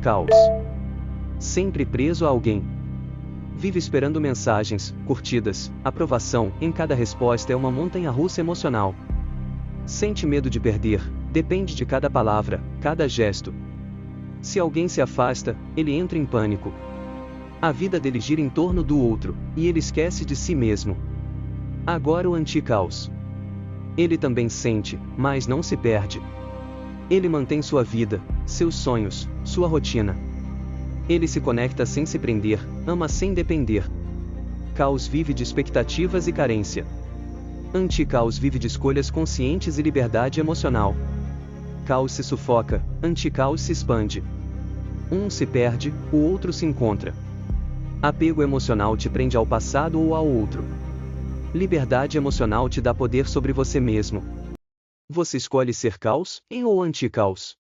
Caos. Sempre preso a alguém. Vive esperando mensagens, curtidas, aprovação, em cada resposta é uma montanha-russa emocional. Sente medo de perder, depende de cada palavra, cada gesto. Se alguém se afasta, ele entra em pânico. A vida dele gira em torno do outro, e ele esquece de si mesmo. Agora o anti-caos. Ele também sente, mas não se perde. Ele mantém sua vida, seus sonhos, sua rotina. Ele se conecta sem se prender, ama sem depender. Caos vive de expectativas e carência. Anti-caos vive de escolhas conscientes e liberdade emocional. Caos se sufoca, anti-caos se expande. Um se perde, o outro se encontra. Apego emocional te prende ao passado ou ao outro. Liberdade emocional te dá poder sobre você mesmo. Você escolhe ser caos ou anti-caos?